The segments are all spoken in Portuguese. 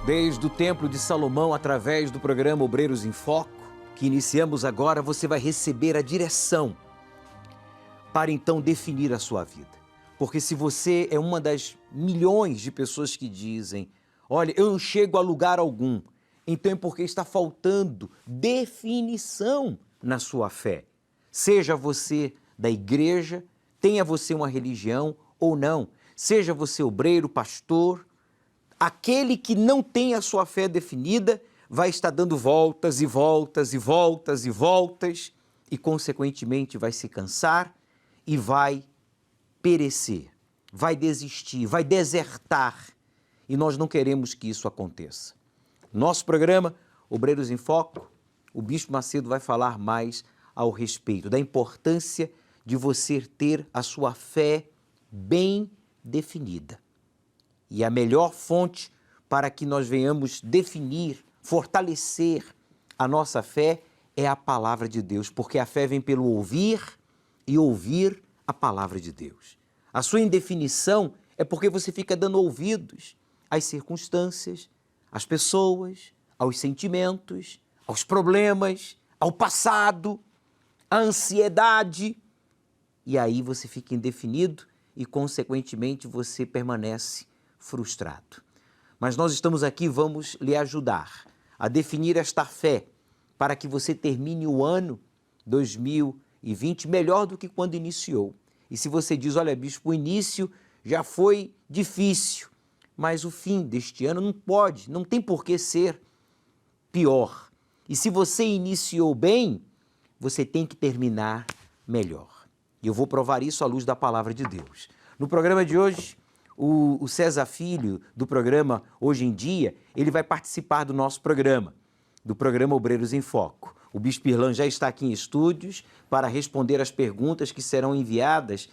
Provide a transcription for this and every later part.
Desde o Templo de Salomão, através do programa Obreiros em Foco, que iniciamos agora, você vai receber a direção para então definir a sua vida. Porque se você é uma das milhões de pessoas que dizem, olha, eu não chego a lugar algum, então é porque está faltando definição na sua fé. Seja você da igreja, tenha você uma religião ou não, seja você obreiro, pastor, aquele que não tem a sua fé definida vai estar dando voltas e voltas e voltas e voltas e, consequentemente, vai se cansar e vai perecer, vai desistir, vai desertar. E nós não queremos que isso aconteça. Nosso programa, Obreiros em Foco, o Bispo Macedo vai falar mais ao respeito da importância de você ter a sua fé bem definida. E a melhor fonte para que nós venhamos definir, fortalecer a nossa fé é a palavra de Deus, porque a fé vem pelo ouvir e ouvir a palavra de Deus. A sua indefinição é porque você fica dando ouvidos às circunstâncias, às pessoas, aos sentimentos, aos problemas, ao passado, à ansiedade. E aí você fica indefinido e, consequentemente, você permanece frustrado. Mas nós estamos aqui, vamos lhe ajudar a definir esta fé para que você termine o ano 2020 melhor do que quando iniciou. E se você diz, olha, bispo, o início já foi difícil, mas o fim deste ano não tem por que ser pior. E se você iniciou bem, você tem que terminar melhor. E eu vou provar isso à luz da palavra de Deus. No programa de hoje, o César Filho, do programa Hoje em Dia, ele vai participar do nosso programa, do programa Obreiros em Foco. O Bispo Irlan já está aqui em estúdios para responder as perguntas que serão enviadas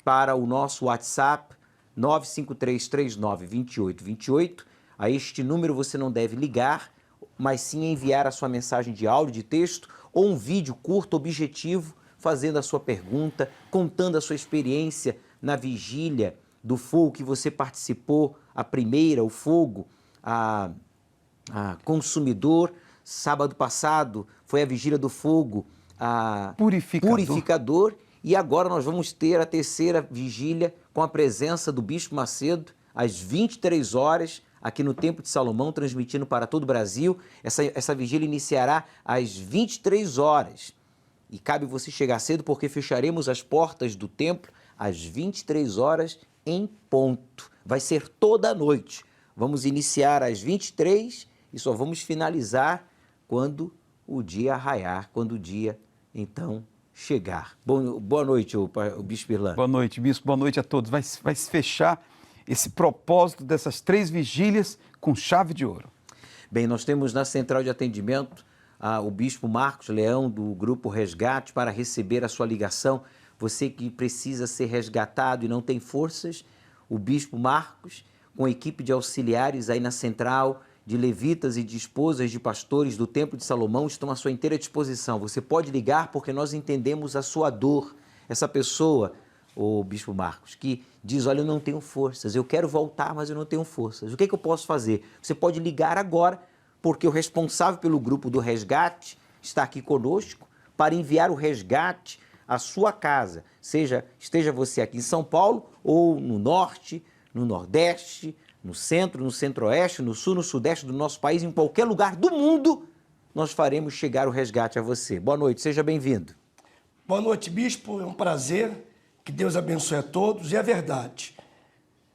para o nosso WhatsApp 953392828. A este número você não deve ligar, mas sim enviar a sua mensagem de áudio, de texto ou um vídeo curto, objetivo, fazendo a sua pergunta, contando a sua experiência na vigília do fogo que você participou, a primeira, o fogo, a consumidor. Sábado passado foi a vigília do fogo, a purificador. E agora nós vamos ter a terceira vigília com a presença do Bispo Macedo, às 23 horas, aqui no Templo de Salomão, transmitindo para todo o Brasil. Essa vigília iniciará às 23 horas. E cabe você chegar cedo, porque fecharemos as portas do templo às 23 horas em ponto. Vai ser toda a noite. Vamos iniciar às 23 e só vamos finalizar quando o dia raiar, quando o dia, então, chegar. Boa noite, o Bispo Irlan. Boa noite, Bispo. Boa noite a todos. Vai se fechar esse propósito dessas 3 vigílias com chave de ouro. Bem, nós temos na central de atendimento o Bispo Marcos Leão, do Grupo Resgate, para receber a sua ligação. Você que precisa ser resgatado e não tem forças, o Bispo Marcos, com a equipe de auxiliares aí na central, de levitas e de esposas de pastores do Templo de Salomão, estão à sua inteira disposição. Você pode ligar porque nós entendemos a sua dor. Essa pessoa, o Bispo Marcos, que diz, olha, eu não tenho forças, eu quero voltar, mas eu não tenho forças. O que eu posso fazer? Você pode ligar agora, porque o responsável pelo grupo do resgate está aqui conosco para enviar o resgate à sua casa, esteja você aqui em São Paulo ou no norte, no nordeste, no centro, no centro-oeste, no sul, no sudeste do nosso país, em qualquer lugar do mundo, nós faremos chegar o resgate a você. Boa noite, seja bem-vindo. Boa noite, Bispo, é um prazer, que Deus abençoe a todos, e é verdade.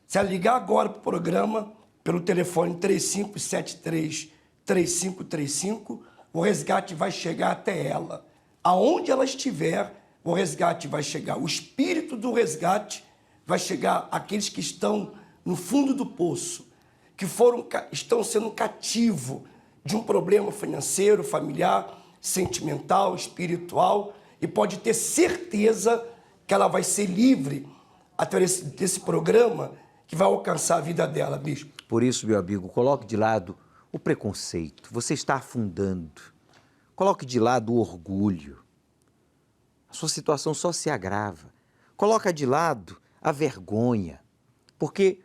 Se ligar agora para o programa, pelo telefone 3573-3535, o resgate vai chegar até ela. Aonde ela estiver, o resgate vai chegar. O espírito do resgate vai chegar àqueles que estão no fundo do poço, que estão sendo cativo de um problema financeiro, familiar, sentimental, espiritual, e pode ter certeza que ela vai ser livre através desse programa que vai alcançar a vida dela, Bispo. Por isso, meu amigo, coloque de lado o preconceito. Você está afundando. Coloque de lado o orgulho. A sua situação só se agrava. Coloca de lado a vergonha, porque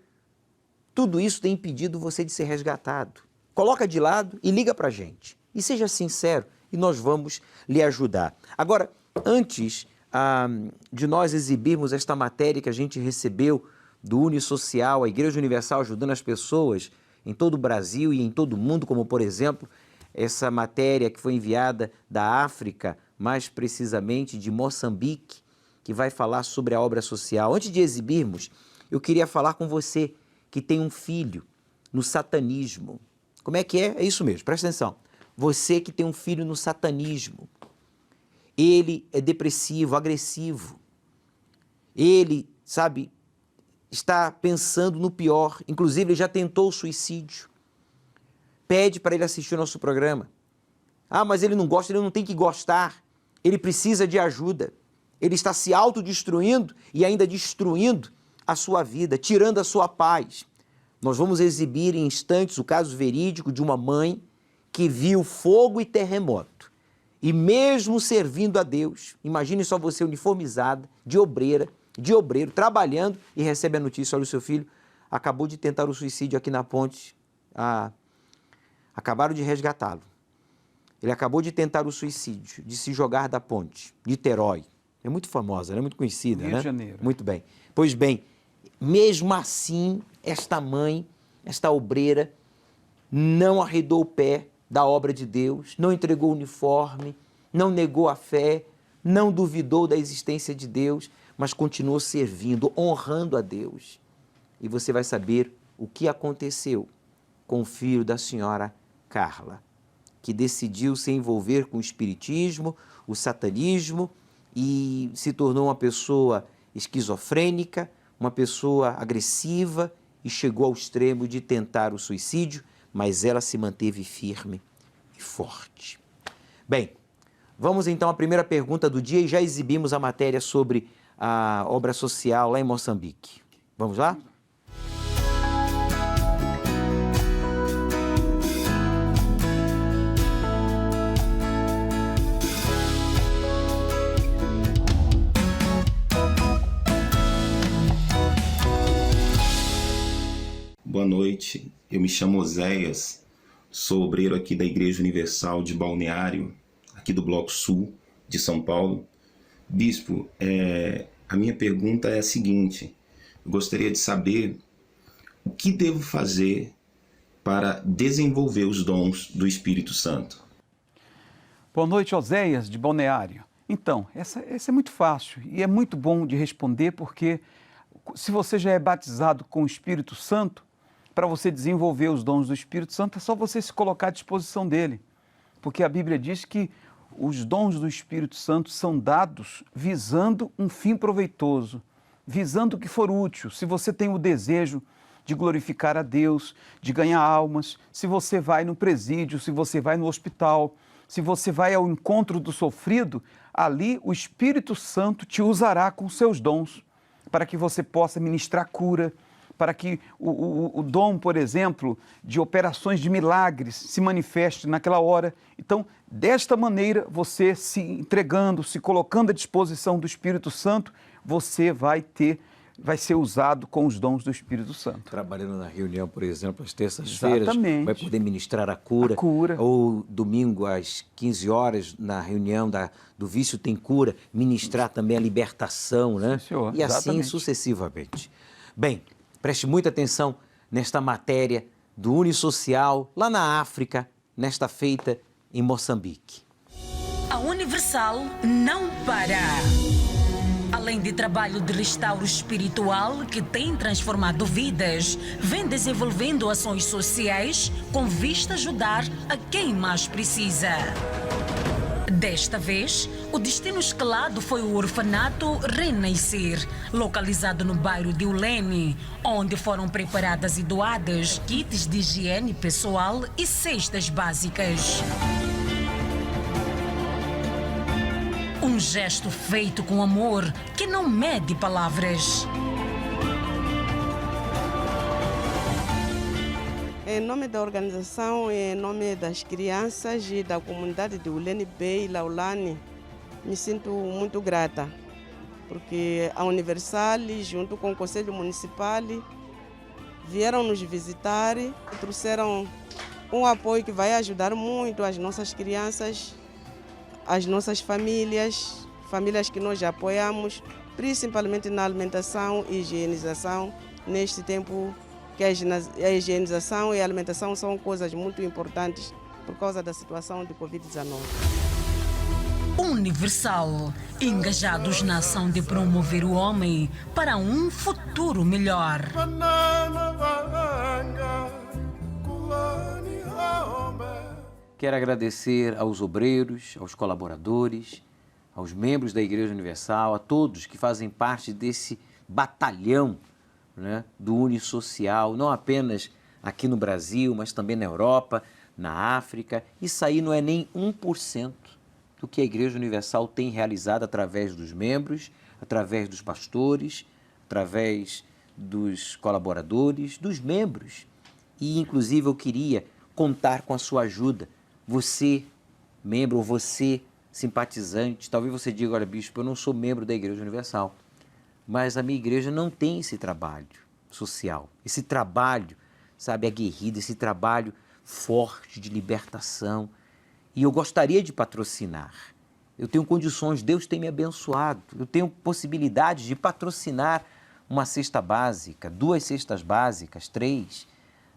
tudo isso tem impedido você de ser resgatado. coloca de lado e liga para a gente. E seja sincero e nós vamos lhe ajudar. Agora, antes de nós exibirmos esta matéria que a gente recebeu do Unisocial, a Igreja Universal ajudando as pessoas em todo o Brasil e em todo o mundo, como por exemplo, essa matéria que foi enviada da África, mais precisamente de Moçambique, que vai falar sobre a obra social. Antes de exibirmos, eu queria falar com você que tem um filho no satanismo. Como é que é? É isso mesmo, presta atenção. Você que tem um filho no satanismo, ele é depressivo, agressivo. Ele, sabe, está pensando no pior. Inclusive, ele já tentou o suicídio. Pede para ele assistir o nosso programa. Ah, mas ele não gosta, ele não tem que gostar. Ele precisa de ajuda. Ele está se autodestruindo e ainda destruindo a sua vida, tirando a sua paz. Nós vamos exibir em instantes o caso verídico de uma mãe que viu fogo e terremoto. E mesmo servindo a Deus, imagine só você uniformizada, de obreiro, trabalhando e recebe a notícia, olha, o seu filho acabou de tentar o suicídio aqui na ponte, acabaram de resgatá-lo. Ele acabou de tentar o suicídio, de se jogar da ponte, Niterói. É muito famosa, né? Muito conhecida, Rio né? de Janeiro. Muito bem. Pois bem, mesmo assim, esta mãe, esta obreira, não arredou o pé da obra de Deus, não entregou o uniforme, não negou a fé, não duvidou da existência de Deus, mas continuou servindo, honrando a Deus. E você vai saber o que aconteceu com o filho da senhora Carla, que decidiu se envolver com o espiritismo, o satanismo e se tornou uma pessoa esquizofrênica, uma pessoa agressiva e chegou ao extremo de tentar o suicídio, mas ela se manteve firme e forte. Bem, vamos então à primeira pergunta do dia e já exibimos a matéria sobre a obra social lá em Moçambique. Vamos lá? Boa noite, eu me chamo Oséias, sou obreiro aqui da Igreja Universal de Balneário, aqui do Bloco Sul de São Paulo. Bispo, a minha pergunta é a seguinte, eu gostaria de saber o que devo fazer para desenvolver os dons do Espírito Santo. Boa noite, Oséias, de Balneário. Então, essa é muito fácil e é muito bom de responder porque se você já é batizado com o Espírito Santo, para você desenvolver os dons do Espírito Santo, é só você se colocar à disposição dele. Porque a Bíblia diz que os dons do Espírito Santo são dados visando um fim proveitoso, visando o que for útil. Se você tem o desejo de glorificar a Deus, de ganhar almas, se você vai no presídio, se você vai no hospital, se você vai ao encontro do sofrido, ali o Espírito Santo te usará com seus dons para que você possa ministrar cura, para que o dom, por exemplo, de operações de milagres se manifeste naquela hora. Então, desta maneira, você se entregando, se colocando à disposição do Espírito Santo, você vai ser usado com os dons do Espírito Santo. Trabalhando na reunião, por exemplo, às terças-feiras, Exatamente. vai poder ministrar a cura. Ou domingo às 15 horas, na reunião do Vício Tem Cura, ministrar também a libertação, né? Sim, senhor. E assim Exatamente. sucessivamente. Bem, preste muita atenção nesta matéria do Unisocial, lá na África, nesta feita em Moçambique. A Universal não para. Além de trabalho de restauro espiritual que tem transformado vidas, vem desenvolvendo ações sociais com vista a ajudar a quem mais precisa. Desta vez, o destino escalado foi o orfanato Renascer, localizado no bairro de Ulene, onde foram preparadas e doadas kits de higiene pessoal e cestas básicas. Um gesto feito com amor que não mede palavras. Em nome da organização, em nome das crianças e da comunidade de Ulene Bay e Laulane, me sinto muito grata, porque a Universal, junto com o Conselho Municipal, vieram nos visitar e trouxeram um apoio que vai ajudar muito as nossas crianças, as nossas famílias que nós apoiamos, principalmente na alimentação e higienização, neste tempo que a higienização e a alimentação são coisas muito importantes por causa da situação de Covid-19. Universal, engajados na ação de promover o homem para um futuro melhor. Quero agradecer aos obreiros, aos colaboradores, aos membros da Igreja Universal, a todos que fazem parte desse batalhão, né, do Unisocial, não apenas aqui no Brasil, mas também na Europa, na África. Isso aí não é nem 1% do que a Igreja Universal tem realizado através dos membros, através dos pastores, através dos colaboradores, dos membros. E, inclusive, eu queria contar com a sua ajuda. Você, membro, ou você, simpatizante, talvez você diga, olha, bispo, eu não sou membro da Igreja Universal, mas a minha igreja não tem esse trabalho social, esse trabalho, sabe, aguerrido, esse trabalho forte de libertação. E eu gostaria de patrocinar. Eu tenho condições, Deus tem me abençoado, eu tenho possibilidades de patrocinar uma cesta básica, 2 cestas básicas, 3.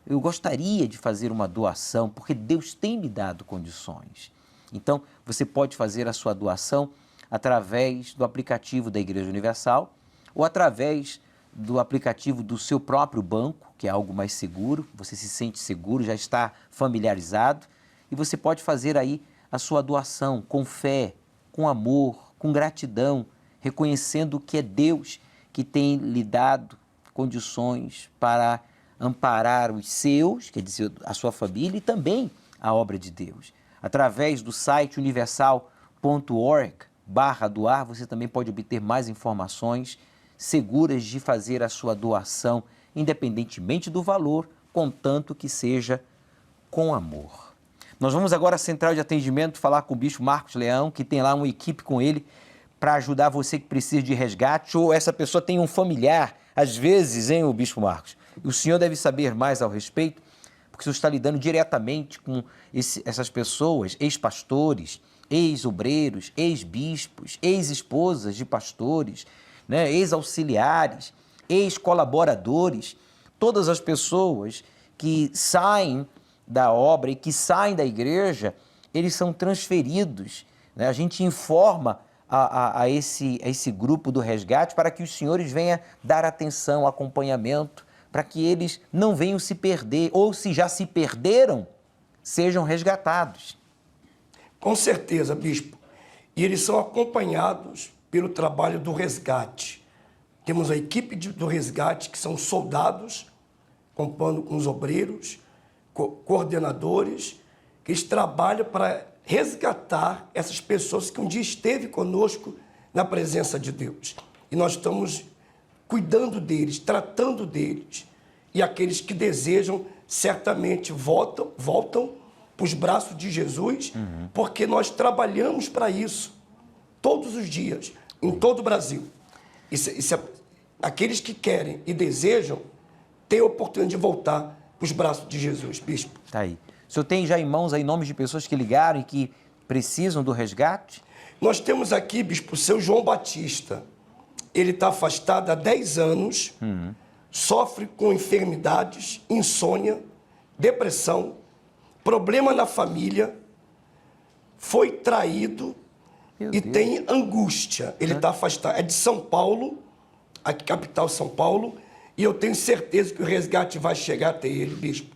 Eu gostaria de fazer uma doação, porque Deus tem me dado condições. Então, você pode fazer a sua doação através do aplicativo da Igreja Universal ou através do aplicativo do seu próprio banco, que é algo mais seguro, você se sente seguro, já está familiarizado, e você pode fazer aí a sua doação com fé, com amor, com gratidão, reconhecendo que é Deus que tem lhe dado condições para amparar os seus, quer dizer, a sua família, e também a obra de Deus. Através do site universal.org/doar, você também pode obter mais informações seguras de fazer a sua doação, independentemente do valor, contanto que seja com amor. Nós vamos agora à central de atendimento falar com o bispo Marcos Leão, que tem lá uma equipe com ele para ajudar você que precisa de resgate, ou essa pessoa tem um familiar, às vezes, hein, o bispo Marcos? O senhor deve saber mais ao respeito, porque o senhor está lidando diretamente com essas pessoas, ex-pastores, ex-obreiros, ex-bispos, ex-esposas de pastores, né, ex-auxiliares, ex-colaboradores, todas as pessoas que saem da obra e que saem da igreja, eles são transferidos, né? A gente informa a esse grupo do resgate para que os senhores venham dar atenção, acompanhamento, para que eles não venham se perder, ou se já se perderam, sejam resgatados. Com certeza, bispo. E eles são acompanhados pelo trabalho do resgate. Temos a equipe do resgate, que são soldados, compondo com os obreiros, coordenadores, que eles trabalham para resgatar essas pessoas que um dia esteve conosco na presença de Deus. E nós estamos cuidando deles, tratando deles. E aqueles que desejam, certamente voltam para os braços de Jesus, porque nós trabalhamos para isso todos os dias, em todo o Brasil. Aqueles que querem e desejam têm a oportunidade de voltar para os braços de Jesus, bispo. Está aí. O senhor tem já em mãos aí nomes de pessoas que ligaram e que precisam do resgate? Nós temos aqui, bispo, o seu João Batista. Ele está afastado há 10 anos, sofre com enfermidades, insônia, depressão, problema na família, foi traído e tem angústia. Ele está afastado. É de São Paulo, a capital São Paulo, e eu tenho certeza que o resgate vai chegar até ele, bispo.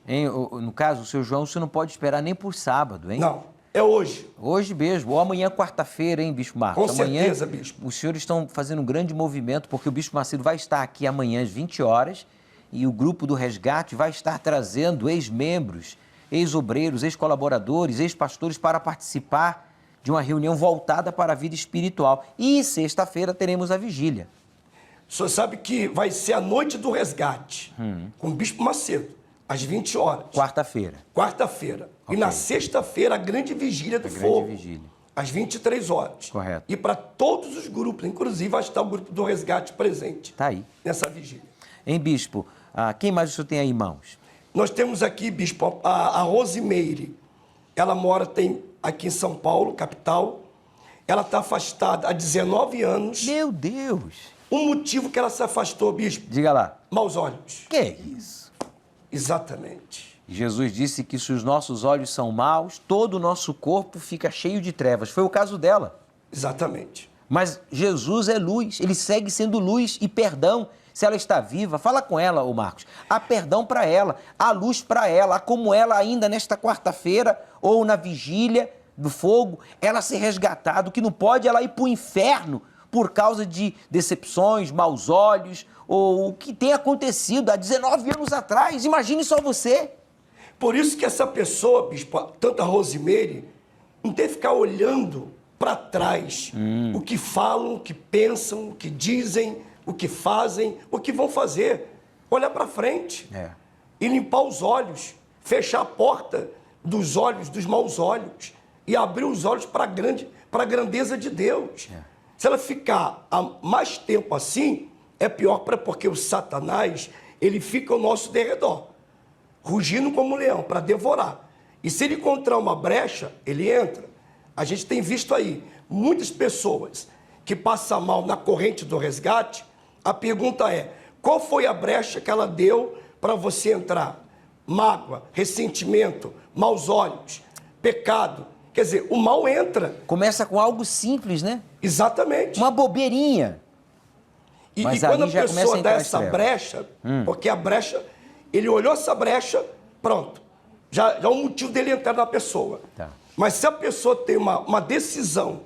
No caso, o seu João, você não pode esperar nem por sábado, hein? Não, é hoje. Hoje mesmo, ou amanhã, quarta-feira, hein, bispo Marcos? Com certeza, bispo. Os senhores estão fazendo um grande movimento, porque o bispo Macedo vai estar aqui amanhã às 20 horas e o grupo do resgate vai estar trazendo ex-membros, ex-obreiros, ex-colaboradores, ex-pastores para participar de uma reunião voltada para a vida espiritual. E sexta-feira teremos a vigília. O senhor sabe que vai ser a noite do resgate, com o bispo Macedo, às 20 horas. Quarta-feira. Quarta-feira. Ok. E na sexta-feira, a grande vigília do fogo. Vigília. Às 23 horas. Correto. E para todos os grupos, inclusive vai estar o grupo do resgate presente. Está aí. Nessa vigília. Hein, bispo? Quem mais o senhor tem aí em mãos? Nós temos aqui, bispo, a Rosimeire. Ela mora aqui em São Paulo, capital. Ela está afastada há 19 anos. Meu Deus! O motivo que ela se afastou, bispo? Diga lá. Maus olhos. Que é isso? Exatamente. Jesus disse que se os nossos olhos são maus, todo o nosso corpo fica cheio de trevas. Foi o caso dela. Exatamente. Mas Jesus é luz, ele segue sendo luz e perdão. Se ela está viva, fala com ela, ô Marcos. Há perdão para ela, há luz para ela, há como ela ainda nesta quarta-feira ou na vigília do fogo, ela ser resgatada. O que não pode é ela ir para o inferno por causa de decepções, maus olhos, ou o que tem acontecido há 19 anos atrás. Imagine só você. Por isso que essa pessoa, bispo, tanto a Rosimeire, não tem que ficar olhando para trás o que falam, o que pensam, o que dizem, o que fazem, o que vão fazer. Olhar para frente e limpar os olhos, fechar a porta dos olhos, dos maus olhos e abrir os olhos para a grandeza de Deus. Se ela ficar há mais tempo assim, é pior porque o Satanás, ele fica ao nosso derredor, rugindo como um leão para devorar. E se ele encontrar uma brecha, ele entra. A gente tem visto aí muitas pessoas que passam mal na corrente do resgate. A pergunta é, qual foi a brecha que ela deu para você entrar? Mágoa, ressentimento, maus olhos, pecado. Quer dizer, o mal entra. Começa com algo simples, né? Exatamente. Uma bobeirinha. E aí quando a já começa a pessoa entrar dá as essa trevas. brecha, porque a brecha, ele olhou essa brecha, pronto. Já é um motivo dele entrar na pessoa. Tá. Mas se a pessoa tem uma decisão,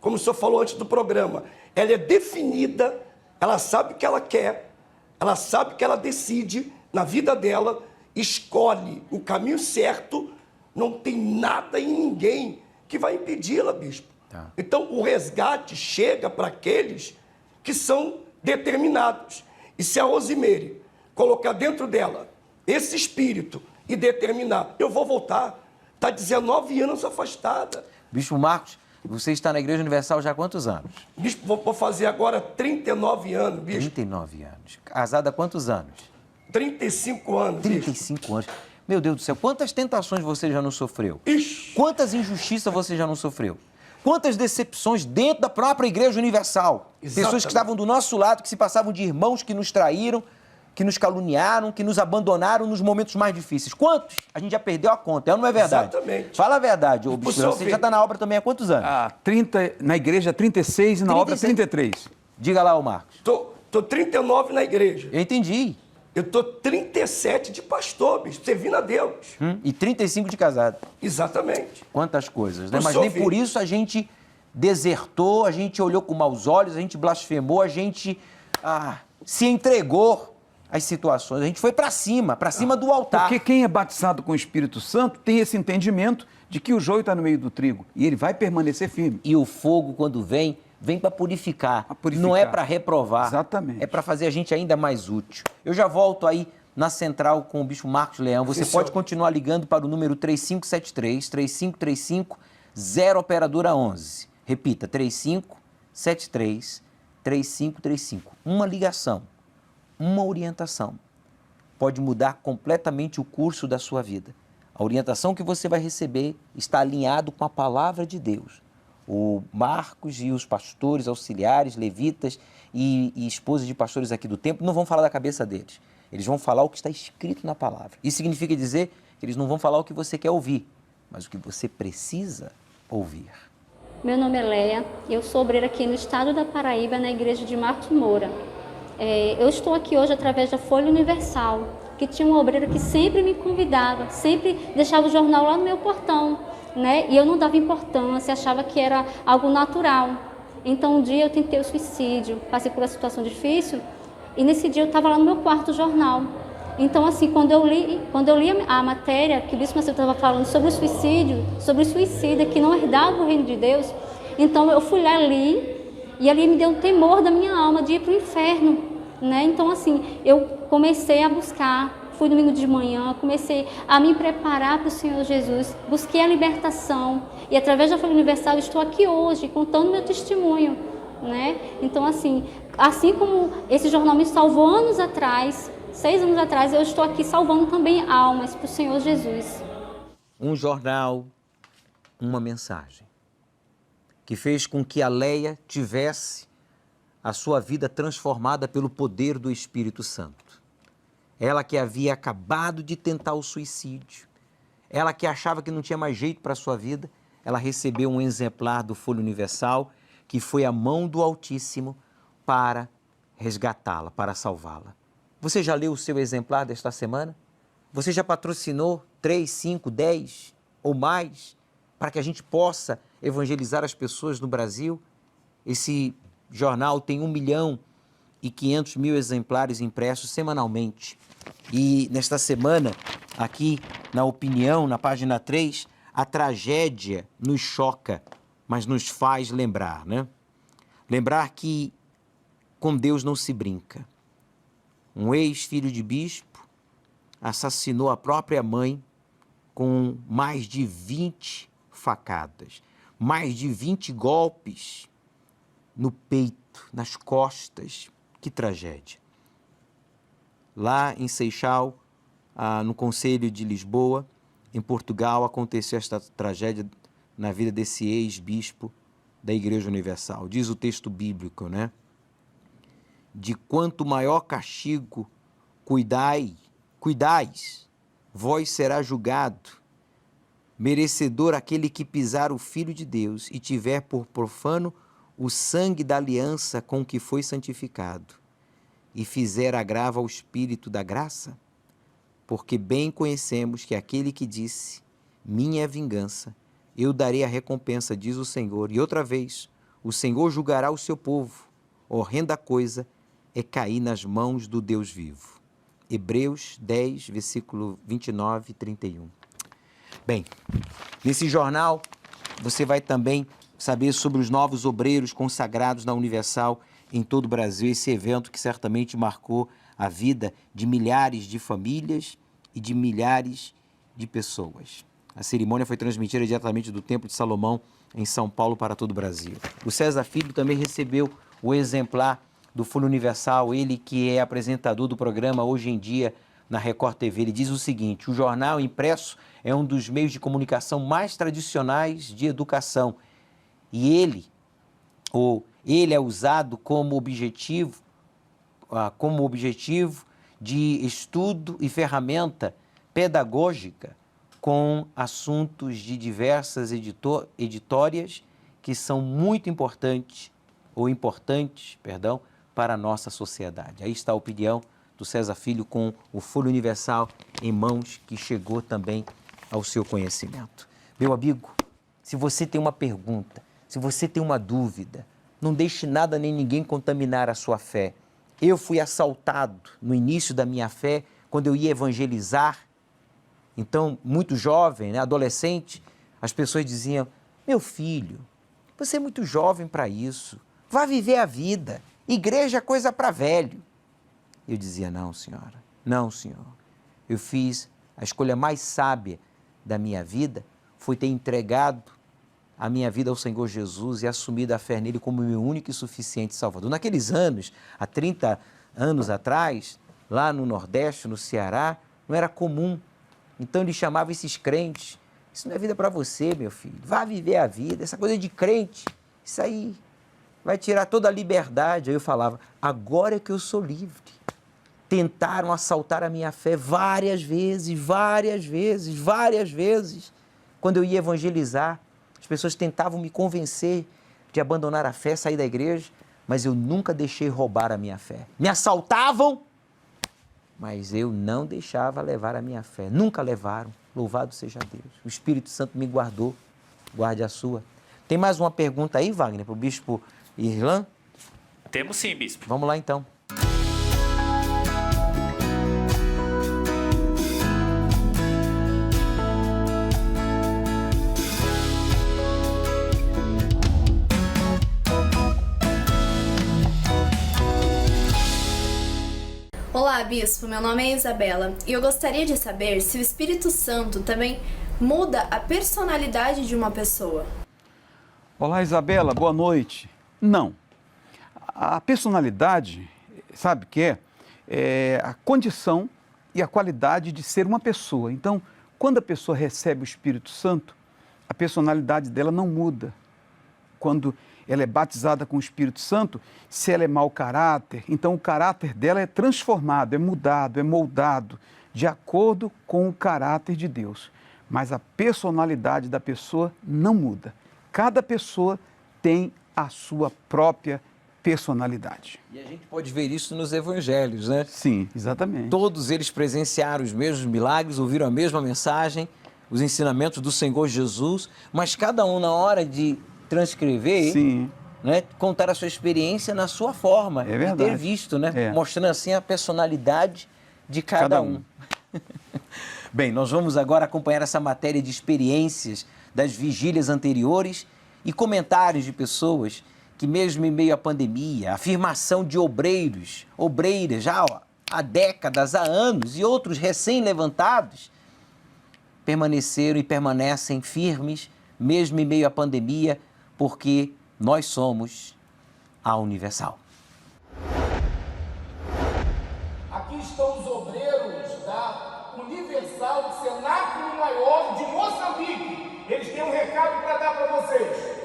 como o senhor falou antes do programa, ela é definida, ela sabe o que ela quer, ela sabe o que ela decide na vida dela, escolhe o caminho certo, não tem nada e ninguém que vai impedi-la, bispo. Tá. Então, o resgate chega para aqueles que são determinados. E se a Rosimeire colocar dentro dela esse espírito e determinar, eu vou voltar, está 19 anos afastada. Bispo Marcos, você está na Igreja Universal já há quantos anos? Bispo, vou fazer agora 39 anos, bispo. 39 anos. Casada há quantos anos? 35 anos, bispo. 35 anos. Meu Deus do céu, quantas tentações você já não sofreu? Ixi. Quantas injustiças você já não sofreu? Quantas decepções dentro da própria Igreja Universal? Exatamente. Pessoas que estavam do nosso lado, que se passavam de irmãos que nos traíram, que nos caluniaram, que nos abandonaram nos momentos mais difíceis. Quantos? A gente já perdeu a conta, é ou não é verdade? Exatamente. Fala a verdade, ô bispo. Você já está na obra também há quantos anos? Na igreja 36 e na obra 33. Diga lá, ô Marcos. Tô 39 na igreja. Eu entendi. Eu tô 37 de pastor, bispo, servindo a Deus. E 35 de casado. Exatamente. Quantas coisas, né? O Mas senhor nem viu. por isso a gente desertou, a gente olhou com maus olhos, a gente blasfemou, a gente se entregou às situações. A gente foi para cima do altar. Porque quem é batizado com o Espírito Santo tem esse entendimento de que o joio está no meio do trigo e ele vai permanecer firme. E o fogo, quando vem para purificar. Não é para reprovar. Exatamente. É para fazer a gente ainda mais útil. Eu já volto aí na central com o bispo Marcos Leão. Você Sim, pode senhor. continuar ligando para o número 3573 3535 0 operadora 11. Repita, 3573 3535. Uma ligação, uma orientação pode mudar completamente o curso da sua vida. A orientação que você vai receber está alinhado com a palavra de Deus. O Marcos e os pastores, auxiliares, levitas e esposas de pastores aqui do templo não vão falar da cabeça deles. Eles vão falar o que está escrito na palavra. Isso significa dizer que eles não vão falar o que você quer ouvir, mas o que você precisa ouvir. Meu nome é Leia, eu sou obreira aqui no estado da Paraíba, na igreja de Marcos Moura. Eu estou aqui hoje através da Folha Universal, que tinha uma obreira que sempre me convidava, sempre deixava o jornal lá no meu portão, né? E eu não dava importância, achava que era algo natural. Então um dia eu tentei o suicídio, passei por uma situação difícil e nesse dia eu estava lá no meu quarto o jornal. Então assim, quando eu li a matéria que o bispo Macedo estava falando sobre o suicídio, sobre o suicida que não herdava o reino de Deus, então eu fui lá e ali me deu um temor da minha alma de ir para o inferno, né? Então assim, eu comecei a buscar. Fui domingo de manhã, comecei a me preparar para o Senhor Jesus, busquei a libertação e através da Folha Universal estou aqui hoje contando meu testemunho, né? Então assim como esse jornal me salvou anos atrás, 6 anos atrás, eu estou aqui salvando também almas para o Senhor Jesus. Um jornal, uma mensagem, que fez com que a Leia tivesse a sua vida transformada pelo poder do Espírito Santo. Ela que havia acabado de tentar o suicídio, ela que achava que não tinha mais jeito para a sua vida, ela recebeu um exemplar do Folha Universal, que foi a mão do Altíssimo para resgatá-la, para salvá-la. Você já leu o seu exemplar desta semana? Você já patrocinou 3, 5, 10 ou mais para que a gente possa evangelizar as pessoas no Brasil? Esse jornal tem 1.500.000 exemplares impressos semanalmente. E nesta semana, aqui na Opinião, na página 3, a tragédia nos choca, mas nos faz lembrar, né? Lembrar que com Deus não se brinca. Um ex-filho de bispo assassinou a própria mãe com mais de 20 facadas, mais de 20 golpes no peito, nas costas. Que tragédia. Lá em Seixal, no Conselho de Lisboa, em Portugal, aconteceu esta tragédia na vida desse ex-bispo da Igreja Universal. Diz o texto bíblico, né? De quanto maior castigo cuidais, vós será julgado, merecedor aquele que pisar o Filho de Deus e tiver por profano o sangue da aliança com que foi santificado, e fizer agravo ao Espírito da graça, porque bem conhecemos que aquele que disse, minha é a vingança, eu darei a recompensa, diz o Senhor. E outra vez, o Senhor julgará o seu povo. Horrenda coisa é cair nas mãos do Deus vivo. Hebreus 10, versículo 29 e 31. Bem, nesse jornal você vai também saber sobre os novos obreiros consagrados na Universal em todo o Brasil, esse evento que certamente marcou a vida de milhares de famílias e de milhares de pessoas. A cerimônia foi transmitida diretamente do Templo de Salomão, em São Paulo, para todo o Brasil. O César Filho também recebeu o exemplar do Folha Universal, ele que é apresentador do programa Hoje em Dia na Record TV. Ele diz o seguinte: o jornal impresso é um dos meios de comunicação mais tradicionais de educação e ele é usado como objetivo de estudo e ferramenta pedagógica com assuntos de diversas editórias que são muito importantes para a nossa sociedade. Aí está a opinião do César Filho com o Folha Universal em mãos, que chegou também ao seu conhecimento. Meu amigo, se você tem uma pergunta, se você tem uma dúvida, não deixe nada nem ninguém contaminar a sua fé. Eu fui assaltado no início da minha fé, quando eu ia evangelizar. Então, muito jovem, né, adolescente, as pessoas diziam: meu filho, você é muito jovem para isso, vá viver a vida, igreja é coisa para velho. Eu dizia: não, senhora, não, senhor. Eu fiz a escolha mais sábia da minha vida, foi ter entregado a minha vida ao Senhor Jesus e assumido a fé nele como meu único e suficiente Salvador. Naqueles anos, há 30 anos atrás, lá no Nordeste, no Ceará, não era comum. Então ele chamava esses crentes: isso não é vida para você, meu filho, vá viver a vida, essa coisa de crente, isso aí vai tirar toda a liberdade. Aí eu falava: agora é que eu sou livre. Tentaram assaltar a minha fé várias vezes, quando eu ia evangelizar. As pessoas tentavam me convencer de abandonar a fé, sair da igreja, mas eu nunca deixei roubar a minha fé. Me assaltavam, mas eu não deixava levar a minha fé. Nunca levaram. Louvado seja Deus. O Espírito Santo me guardou. Guarde a sua. Tem mais uma pergunta aí, Wagner, para o bispo Irlan? Temos sim, bispo. Vamos lá, então. Olá, bispo. Meu nome é Isabela e eu gostaria de saber se o Espírito Santo também muda a personalidade de uma pessoa. Olá, Isabela. Boa noite. Não. A personalidade, sabe o que é? a condição e a qualidade de ser uma pessoa. Então, quando a pessoa recebe o Espírito Santo, a personalidade dela não muda. Quando ela é batizada com o Espírito Santo, se ela é mau caráter, então o caráter dela é transformado, é mudado, é moldado de acordo com o caráter de Deus. Mas a personalidade da pessoa não muda. Cada pessoa tem a sua própria personalidade. E a gente pode ver isso nos evangelhos, né? Sim, exatamente. Todos eles presenciaram os mesmos milagres, ouviram a mesma mensagem, os ensinamentos do Senhor Jesus, mas cada um, na hora de transcrever, Sim. Né, contar a sua experiência na sua forma, É de verdade. ter visto, né? É. Mostrando assim a personalidade de cada um. Bem, nós vamos agora acompanhar essa matéria de experiências das vigílias anteriores e comentários de pessoas que mesmo em meio à pandemia, afirmação de obreiras já há décadas, há anos e outros recém-levantados, permaneceram e permanecem firmes mesmo em meio à pandemia, porque nós somos a Universal. Aqui estão os obreiros da Universal Cenáculo Maior de Moçambique. Eles têm um recado para dar para vocês.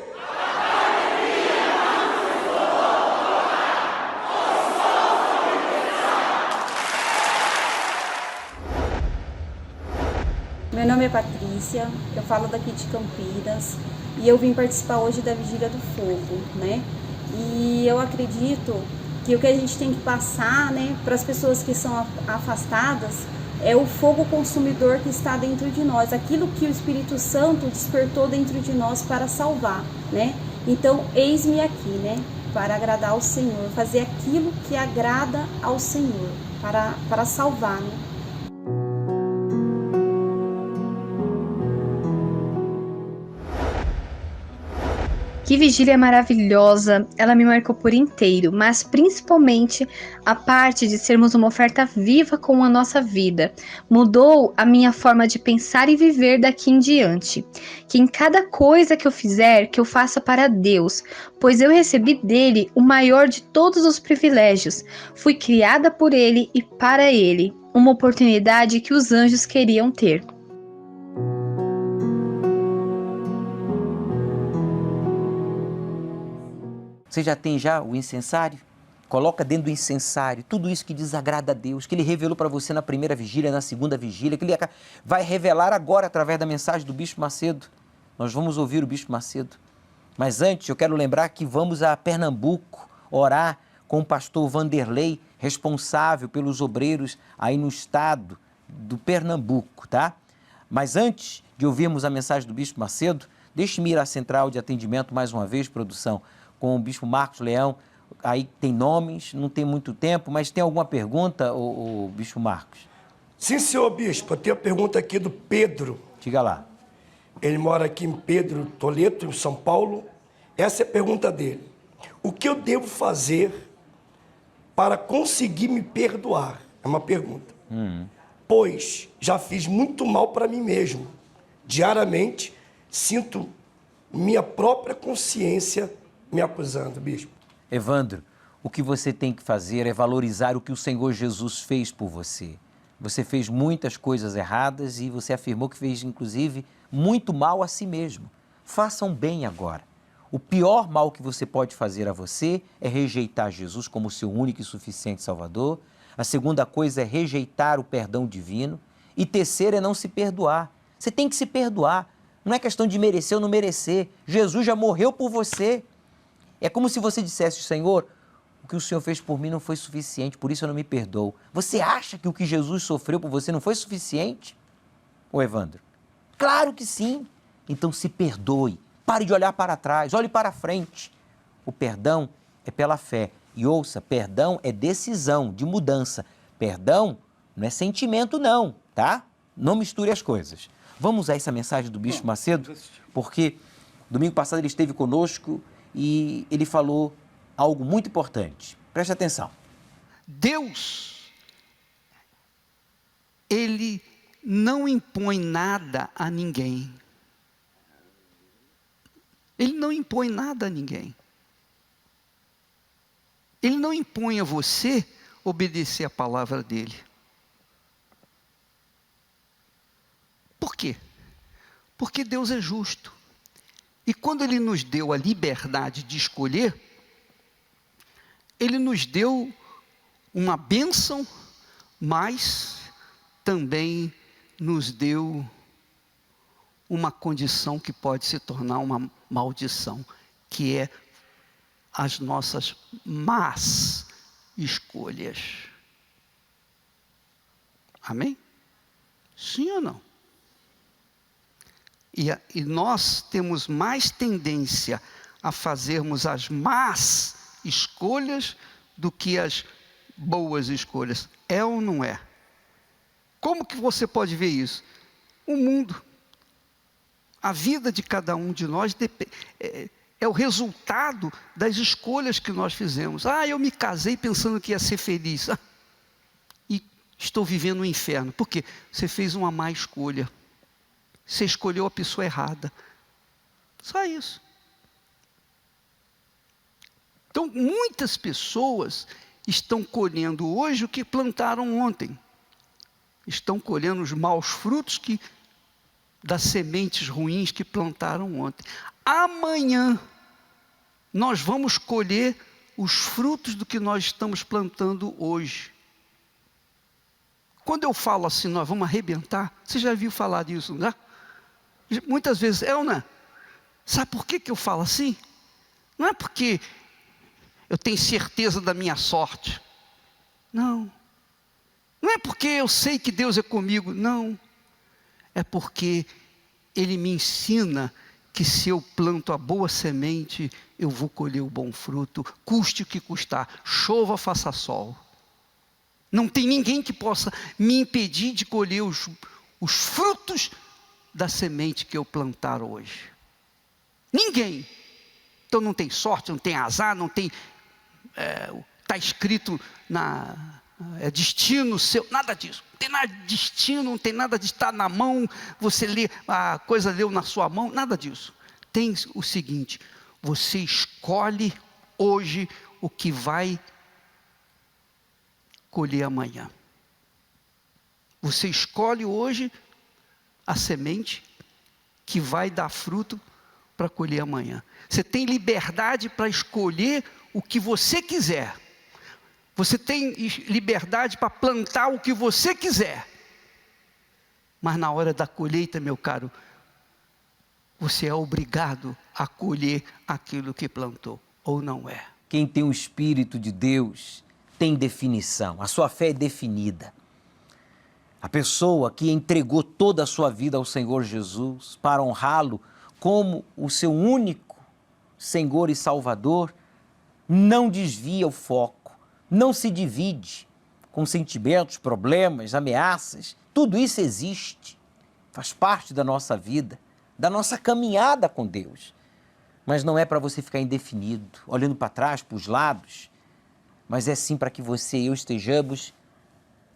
Meu nome é Patrícia, eu falo daqui de Campinas e eu vim participar hoje da Vigília do Fogo, né? E eu acredito que o que a gente tem que passar, né, para as pessoas que são afastadas é o fogo consumidor que está dentro de nós, aquilo que o Espírito Santo despertou dentro de nós para salvar, né? Então, eis-me aqui, né, para agradar ao Senhor, fazer aquilo que agrada ao Senhor, para salvar, né? Que vigília maravilhosa, ela me marcou por inteiro, mas principalmente a parte de sermos uma oferta viva com a nossa vida. Mudou a minha forma de pensar e viver daqui em diante. Que em cada coisa que eu fizer, que eu faça para Deus, pois eu recebi dele o maior de todos os privilégios. Fui criada por ele e para ele, uma oportunidade que os anjos queriam ter. Você já tem o incensário? Coloca dentro do incensário tudo isso que desagrada a Deus, que Ele revelou para você na primeira vigília, na segunda vigília, que Ele vai revelar agora através da mensagem do Bispo Macedo. Nós vamos ouvir o Bispo Macedo. Mas antes, eu quero lembrar que vamos a Pernambuco orar com o pastor Vanderlei, responsável pelos obreiros aí no estado do Pernambuco, tá? Mas antes de ouvirmos a mensagem do Bispo Macedo, deixe-me ir à central de atendimento mais uma vez, produção, com o Bispo Marcos Leão. Aí tem nomes, não tem muito tempo, mas tem alguma pergunta, o Bispo Marcos? Sim, senhor Bispo, eu tenho a pergunta aqui do Pedro. Diga lá. Ele mora aqui em Pedro Toledo, em São Paulo. Essa é a pergunta dele. O que eu devo fazer para conseguir me perdoar? É uma pergunta. Pois já fiz muito mal para mim mesmo. Diariamente sinto minha própria consciência me acusando, Bispo. Evandro, o que você tem que fazer é valorizar o que o Senhor Jesus fez por você. Você fez muitas coisas erradas e você afirmou que fez, inclusive, muito mal a si mesmo. Faça um bem agora. O pior mal que você pode fazer a você é rejeitar Jesus como seu único e suficiente Salvador. A segunda coisa é rejeitar o perdão divino. E terceira é não se perdoar. Você tem que se perdoar. Não é questão de merecer ou não merecer. Jesus já morreu por você. É como se você dissesse, Senhor, o que o Senhor fez por mim não foi suficiente, por isso eu não me perdoo. Você acha que o que Jesus sofreu por você não foi suficiente? Ô Evandro, claro que sim. Então se perdoe, pare de olhar para trás, olhe para frente. O perdão é pela fé. E ouça, perdão é decisão de mudança. Perdão não é sentimento não, tá? Não misture as coisas. Vamos a essa mensagem do Bispo Macedo, porque domingo passado ele esteve conosco e ele falou algo muito importante. Preste atenção. Deus, Ele não impõe nada a ninguém. Ele não impõe nada a ninguém. Ele não impõe a você obedecer a palavra dele. Por quê? Porque Deus é justo. E quando Ele nos deu a liberdade de escolher, Ele nos deu uma bênção, mas também nos deu uma condição que pode se tornar uma maldição, que é as nossas más escolhas. Amém? Sim ou não? E nós temos mais tendência a fazermos as más escolhas do que as boas escolhas. É ou não é? Como que você pode ver isso? O mundo. A vida de cada um de nós é o resultado das escolhas que nós fizemos. Eu me casei pensando que ia ser feliz. E estou vivendo um inferno. Por quê? Você fez uma má escolha. Você escolheu a pessoa errada. Só isso. Então, muitas pessoas estão colhendo hoje o que plantaram ontem. Estão colhendo os maus frutos das sementes ruins que plantaram ontem. Amanhã, nós vamos colher os frutos do que nós estamos plantando hoje. Quando eu falo assim, nós vamos arrebentar, você já viu falar disso, não é? Muitas vezes, Elna, sabe por que eu falo assim? Não é porque eu tenho certeza da minha sorte. Não. Não é porque eu sei que Deus é comigo. Não. É porque Ele me ensina que se eu planto a boa semente, eu vou colher o bom fruto, custe o que custar, chova, faça sol. Não tem ninguém que possa me impedir de colher os frutos da semente que eu plantar hoje. Ninguém. Então não tem sorte, não tem azar, não tem... Está escrito destino seu, nada disso. Não tem nada de destino, não tem nada de estar na mão, você lê, a coisa leu na sua mão, nada disso. Tem o seguinte, você escolhe hoje o que vai colher amanhã. Você escolhe hoje a semente que vai dar fruto para colher amanhã. Você tem liberdade para escolher o que você quiser. Você tem liberdade para plantar o que você quiser. Mas na hora da colheita, meu caro, você é obrigado a colher aquilo que plantou, ou não é? Quem tem o Espírito de Deus tem definição, a sua fé é definida. A pessoa que entregou toda a sua vida ao Senhor Jesus para honrá-lo como o seu único Senhor e Salvador, não desvia o foco, não se divide com sentimentos, problemas, ameaças. Tudo isso existe, faz parte da nossa vida, da nossa caminhada com Deus. Mas não é para você ficar indefinido, olhando para trás, para os lados, mas é sim para que você e eu estejamos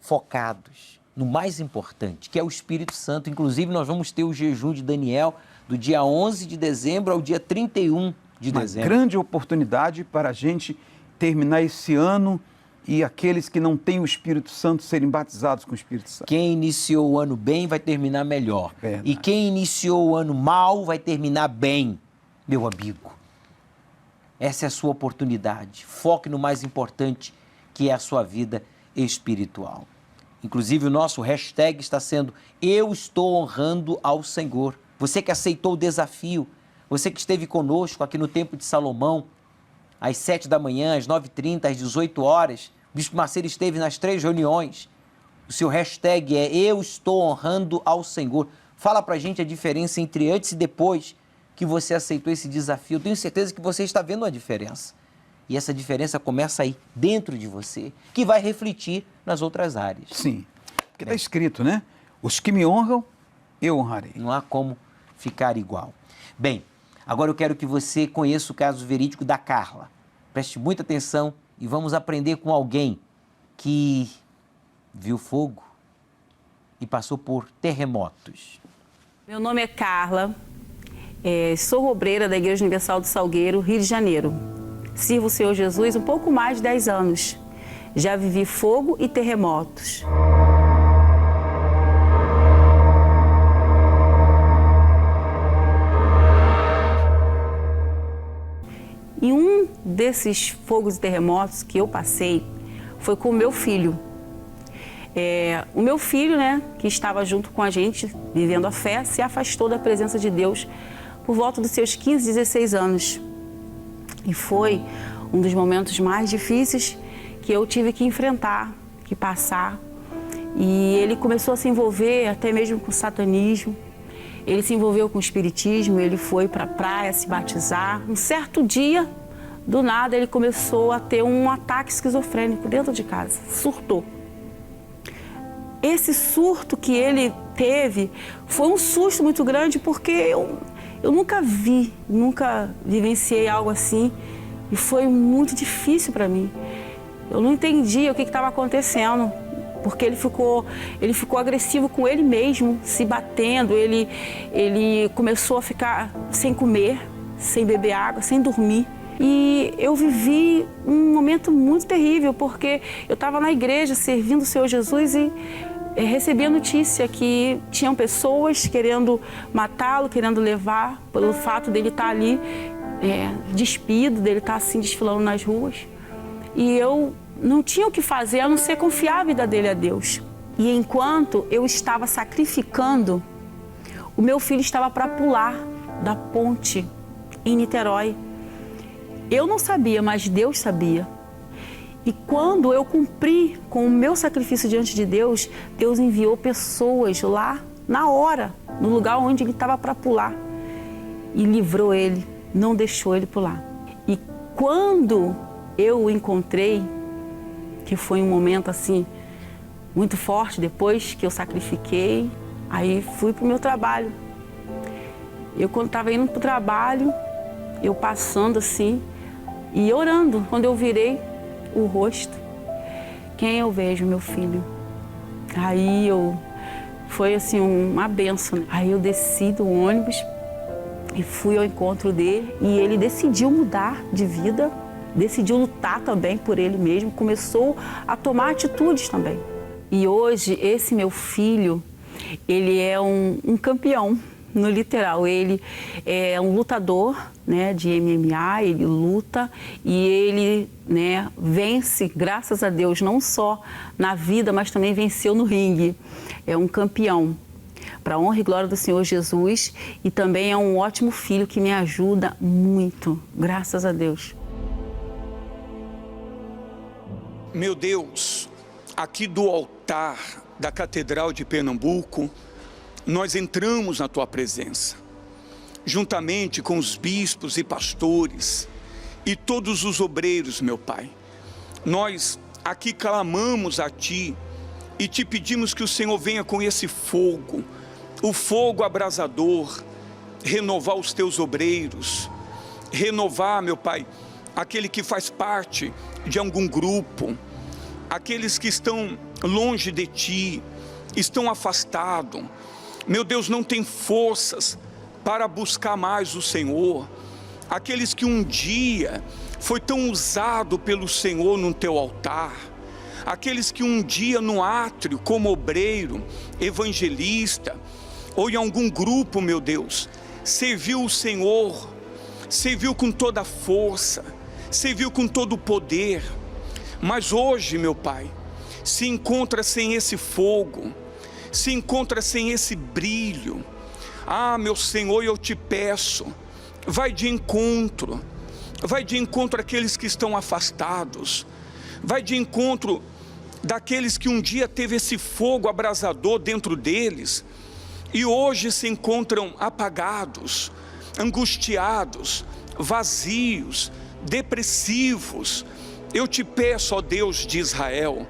focados no mais importante, que é o Espírito Santo. Inclusive, nós vamos ter o jejum de Daniel do dia 11 de dezembro ao dia 31 de dezembro. Uma grande oportunidade para a gente terminar esse ano e aqueles que não têm o Espírito Santo serem batizados com o Espírito Santo. Quem iniciou o ano bem vai terminar melhor. Verdade. E quem iniciou o ano mal vai terminar bem, meu amigo. Essa é a sua oportunidade. Foque no mais importante, que é a sua vida espiritual. Inclusive, o nosso hashtag está sendo Eu estou honrando ao Senhor. Você que aceitou o desafio, você que esteve conosco aqui no Templo de Salomão, às 7 da manhã, às 9h30, às 18 horas. O Bispo Macedo esteve nas 3 reuniões. O seu hashtag é Eu estou honrando ao Senhor. Fala pra gente a diferença entre antes e depois que você aceitou esse desafio. Eu tenho certeza que você está vendo a diferença. E essa diferença começa aí, dentro de você, que vai refletir nas outras áreas. Sim, porque está escrito, né? Os que me honram, eu honrarei. Não há como ficar igual. Bem, agora eu quero que você conheça o caso verídico da Carla. Preste muita atenção e vamos aprender com alguém que viu fogo e passou por terremotos. Meu nome é Carla, sou obreira da Igreja Universal do Salgueiro, Rio de Janeiro. Sirvo o Senhor Jesus um pouco mais de 10 anos. Já vivi fogo e terremotos. E um desses fogos e terremotos que eu passei foi com o meu filho. O meu filho, né, que estava junto com a gente, vivendo a fé, se afastou da presença de Deus por volta dos seus 15, 16 anos. E foi um dos momentos mais difíceis que eu tive que enfrentar, que passar. E ele começou a se envolver até mesmo com o satanismo. Ele se envolveu com o espiritismo, ele foi para a praia se batizar. Um certo dia, do nada, ele começou a ter um ataque esquizofrênico dentro de casa, surtou. Esse surto que ele teve foi um susto muito grande, porque eu nunca vivenciei algo assim e foi muito difícil para mim. Eu não entendia o que estava acontecendo, porque ele ficou agressivo com ele mesmo, se batendo, ele começou a ficar sem comer, sem beber água, sem dormir. E eu vivi um momento muito terrível, porque eu estava na igreja servindo o Senhor Jesus e recebi a notícia que tinham pessoas querendo matá-lo, querendo levar, pelo fato dele estar ali despido, dele estar assim desfilando nas ruas. E eu não tinha o que fazer a não ser confiar a vida dele a Deus. E enquanto eu estava sacrificando, o meu filho estava para pular da ponte em Niterói. Eu não sabia, mas Deus sabia. E quando eu cumpri com o meu sacrifício diante de Deus, Deus enviou pessoas lá, na hora, no lugar onde ele estava para pular. E livrou ele, não deixou ele pular. E quando eu o encontrei, que foi um momento assim muito forte, depois que eu sacrifiquei, aí fui para o meu trabalho. Eu, quando estava indo para o trabalho, eu passando assim e orando, quando eu virei o rosto, quem eu vejo? Meu filho. Aí foi assim uma bênção. Aí eu desci do ônibus e fui ao encontro dele e ele decidiu mudar de vida, decidiu lutar também por ele mesmo, começou a tomar atitudes também. E hoje esse meu filho, ele é um campeão, no literal. Ele é um lutador, né, de MMA, ele luta e ele, né, vence, graças a Deus, não só na vida, mas também venceu no ringue. É um campeão, para a honra e glória do Senhor Jesus, e também é um ótimo filho que me ajuda muito, graças a Deus. Meu Deus, aqui do altar da Catedral de Pernambuco, nós entramos na Tua presença, juntamente com os bispos e pastores e todos os obreiros, meu Pai. Nós aqui clamamos a Ti e Te pedimos que o Senhor venha com esse fogo, o fogo abrasador, renovar os Teus obreiros, renovar, meu Pai, aquele que faz parte de algum grupo, aqueles que estão longe de Ti, estão afastados, meu Deus, não tem forças para buscar mais o Senhor, aqueles que um dia foi tão usado pelo Senhor no Teu altar, aqueles que um dia no átrio, como obreiro, evangelista, ou em algum grupo, meu Deus, serviu o Senhor, serviu com toda a força, serviu com todo o poder, mas hoje, meu Pai, se encontra sem esse fogo, se encontra sem esse brilho. Ah, meu Senhor, eu te peço, vai de encontro àqueles que estão afastados, vai de encontro daqueles que um dia teve esse fogo abrasador dentro deles e hoje se encontram apagados, angustiados, vazios, depressivos. Eu te peço, ó Deus de Israel,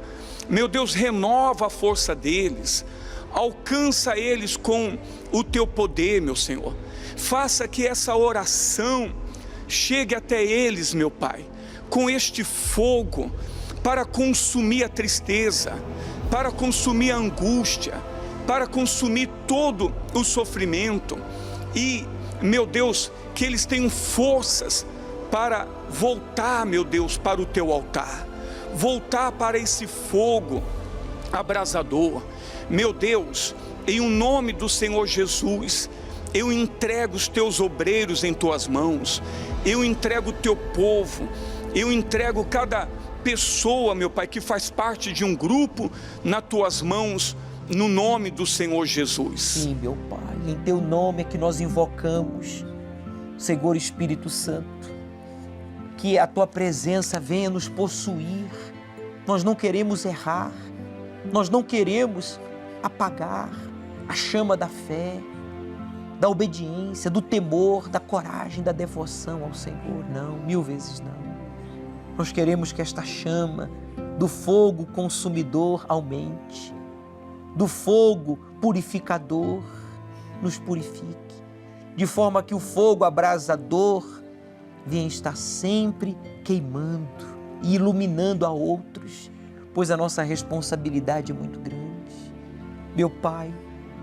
meu Deus, renova a força deles, alcança eles com o Teu poder, meu Senhor. Faça que essa oração chegue até eles, meu Pai, com este fogo para consumir a tristeza, para consumir a angústia, para consumir todo o sofrimento. E, meu Deus, que eles tenham forças para voltar, meu Deus, para o Teu altar, voltar para esse fogo abrasador. Meu Deus, em o nome do Senhor Jesus, eu entrego os teus obreiros em tuas mãos, eu entrego o teu povo, eu entrego cada pessoa, meu Pai, que faz parte de um grupo nas tuas mãos, no nome do Senhor Jesus. Sim, meu Pai, em teu nome é que nós invocamos, Senhor Espírito Santo, que a tua presença venha nos possuir. Nós não queremos errar, nós não queremos apagar a chama da fé, da obediência, do temor, da coragem, da devoção ao Senhor. Não, 1000 vezes não. Nós queremos que esta chama do fogo consumidor aumente, do fogo purificador nos purifique, de forma que o fogo abrasador venha estar sempre queimando e iluminando a outros, pois a nossa responsabilidade é muito grande. Meu Pai,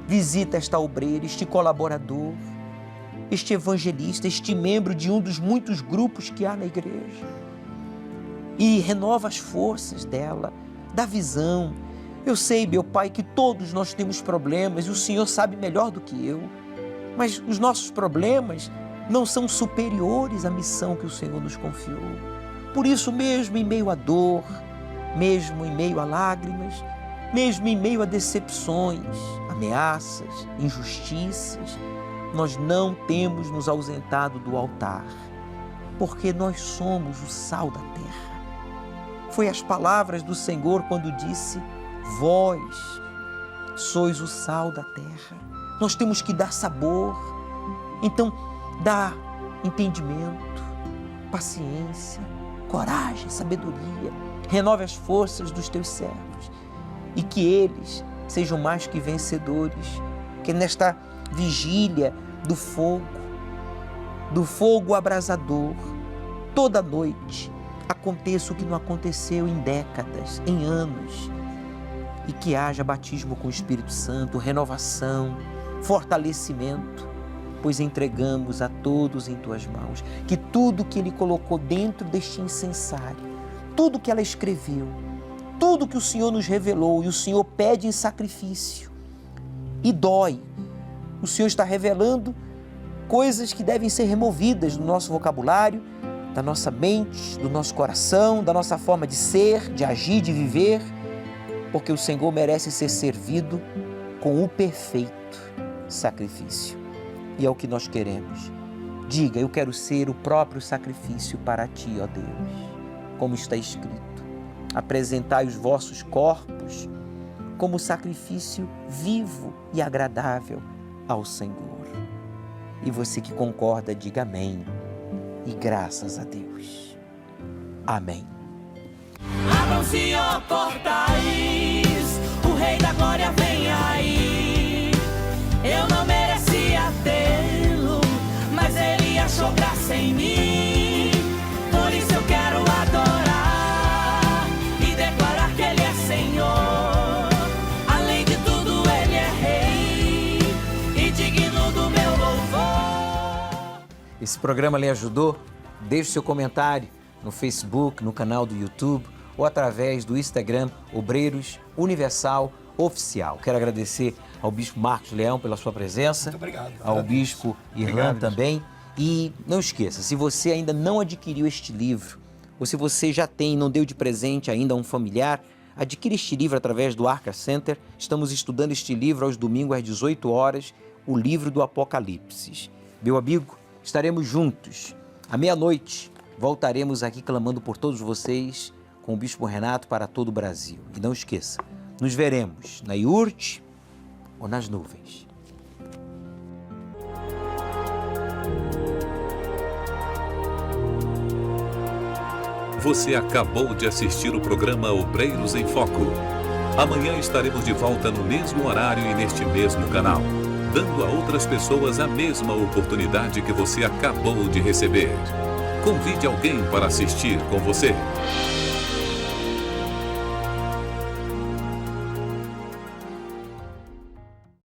visita esta obreira, este colaborador, este evangelista, este membro de um dos muitos grupos que há na igreja, e renova as forças dela, dá visão. Eu sei, meu Pai, que todos nós temos problemas e o Senhor sabe melhor do que eu, mas os nossos problemas não são superiores à missão que o Senhor nos confiou. Por isso, mesmo em meio à dor, mesmo em meio a lágrimas, mesmo em meio a decepções, ameaças, injustiças, nós não temos nos ausentado do altar, porque nós somos o sal da terra. Foi as palavras do Senhor quando disse: vós sois o sal da terra. Nós temos que dar sabor. Então, dá entendimento, paciência, coragem, sabedoria. Renove as forças dos teus servos e que eles sejam mais que vencedores. Que nesta vigília do fogo abrasador, toda noite, aconteça o que não aconteceu em décadas, em anos, e que haja batismo com o Espírito Santo, renovação, fortalecimento, pois entregamos a todos em tuas mãos. Que tudo que Ele colocou dentro deste incensário, tudo que ela escreveu, tudo que o Senhor nos revelou e o Senhor pede em sacrifício, e dói, o Senhor está revelando coisas que devem ser removidas do nosso vocabulário, da nossa mente, do nosso coração, da nossa forma de ser, de agir, de viver, porque o Senhor merece ser servido com o perfeito sacrifício. E é o que nós queremos. Diga: eu quero ser o próprio sacrifício para ti, ó Deus. Como está escrito: apresentai os vossos corpos como sacrifício vivo e agradável ao Senhor. E você que concorda, diga amém. E graças a Deus. Amém. Abram-se, ó portais, o Rei da Glória vem aí. Eu não merecia tê-lo, mas Ele achou graça em mim. Por isso eu quero adorar e declarar que Ele é Senhor. Além de tudo, Ele é Rei e digno do meu louvor. Esse programa lhe ajudou? Deixe seu comentário no Facebook, no canal do YouTube ou através do Instagram Obreiros Universal Oficial. Quero agradecer ao Bispo Marcos Leão pela sua presença. Muito obrigado. Ao Bispo Irlan também. E não esqueça, se você ainda não adquiriu este livro, ou se você já tem e não deu de presente ainda a um familiar, adquira este livro através do Arca Center. Estamos estudando este livro aos domingos às 18 horas, o livro do Apocalipse. Meu amigo, estaremos juntos. À meia-noite, voltaremos aqui clamando por todos vocês com o Bispo Renato para todo o Brasil. E não esqueça, nos veremos na iurte ou nas nuvens. Você acabou de assistir o programa Obreiros em Foco. Amanhã estaremos de volta no mesmo horário e neste mesmo canal, dando a outras pessoas a mesma oportunidade que você acabou de receber. Convide alguém para assistir com você.